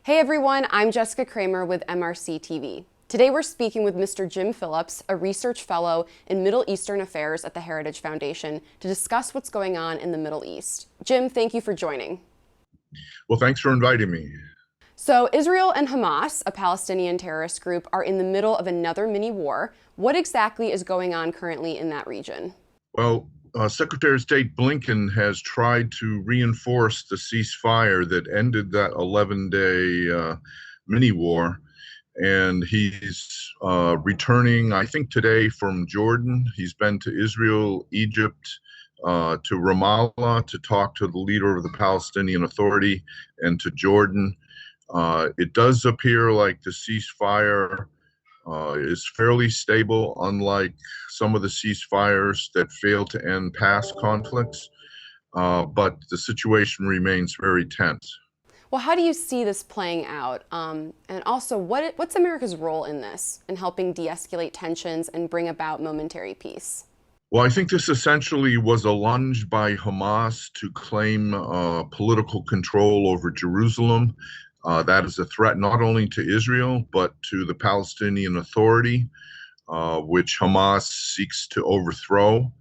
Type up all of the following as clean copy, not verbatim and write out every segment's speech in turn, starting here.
Hey everyone, I'm Jessica Kramer with MRC-TV. Today we're speaking with Mr. Jim Phillips, a research fellow in Middle Eastern Affairs at the Heritage Foundation, to discuss what's going on in the Middle East. Jim, thank you for joining. Well, thanks for inviting me. So Israel and Hamas, a Palestinian terrorist group, are in the middle of another mini war. What exactly is going on currently in that region? Well, Secretary of State Blinken has tried to reinforce the ceasefire that ended that 11-day mini war. And he's returning, I think, today from Jordan. He's been to Israel, Egypt, to Ramallah to talk to the leader of the Palestinian Authority, and to Jordan. It does appear like the ceasefire is fairly stable, unlike some of the ceasefires that fail to end past conflicts, but the situation remains very tense. Well, how do you see this playing out? And also, what's America's role in this, in helping de-escalate tensions and bring about momentary peace? Well, I think this essentially was a lunge by Hamas to claim political control over Jerusalem. That is a threat not only to Israel, but to the Palestinian Authority, which Hamas seeks to overthrow.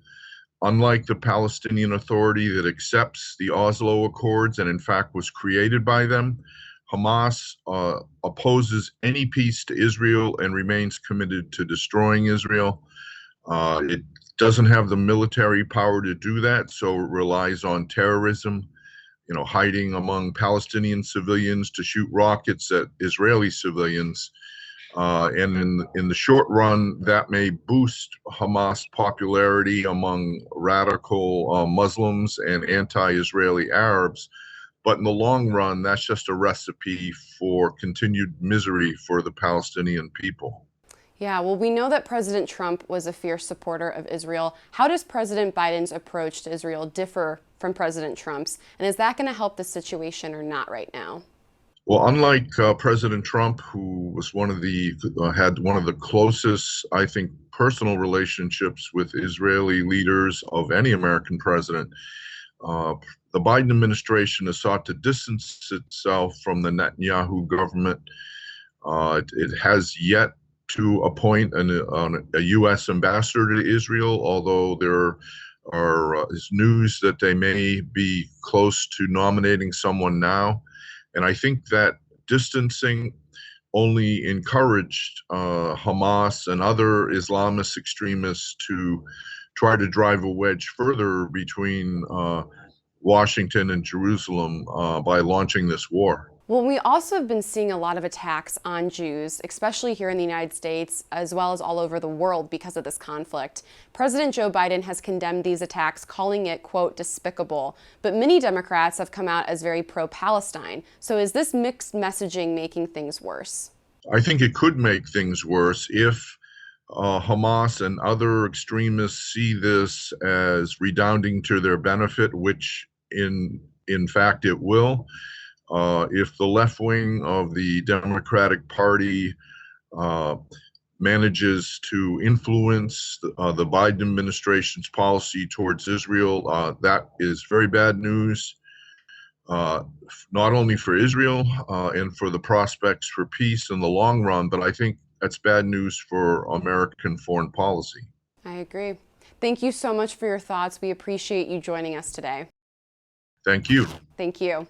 Unlike the Palestinian Authority that accepts the Oslo Accords and in fact was created by them, Hamas opposes any peace to Israel and remains committed to destroying Israel. It doesn't have the military power to do that, so it relies on terrorism, hiding among Palestinian civilians to shoot rockets at Israeli civilians. And in the short run, that may boost Hamas popularity among radical Muslims and anti-Israeli Arabs. But in the long run, that's just a recipe for continued misery for the Palestinian people. Yeah, well, we know that President Trump was a fierce supporter of Israel. How does President Biden's approach to Israel differ from President Trump's? And is that going to help the situation or not right now? Well, unlike President Trump, who was had one of the closest, I think, personal relationships with Israeli leaders of any American president, the Biden administration has sought to distance itself from the Netanyahu government. It has yet to appoint a U.S. ambassador to Israel, although there is news that they may be close to nominating someone now. And I think that distancing only encouraged Hamas and other Islamist extremists to try to drive a wedge further between Washington and Jerusalem by launching this war. Well, we also have been seeing a lot of attacks on Jews, especially here in the United States, as well as all over the world because of this conflict. President Joe Biden has condemned these attacks, calling it, quote, despicable. But many Democrats have come out as very pro-Palestine. So is this mixed messaging making things worse? I think it could make things worse if Hamas and other extremists see this as redounding to their benefit, which in fact it will. If the left wing of the Democratic Party manages to influence the Biden administration's policy towards Israel, that is very bad news, not only for Israel and for the prospects for peace in the long run, but I think that's bad news for American foreign policy. I agree. Thank you so much for your thoughts. We appreciate you joining us today. Thank you. Thank you.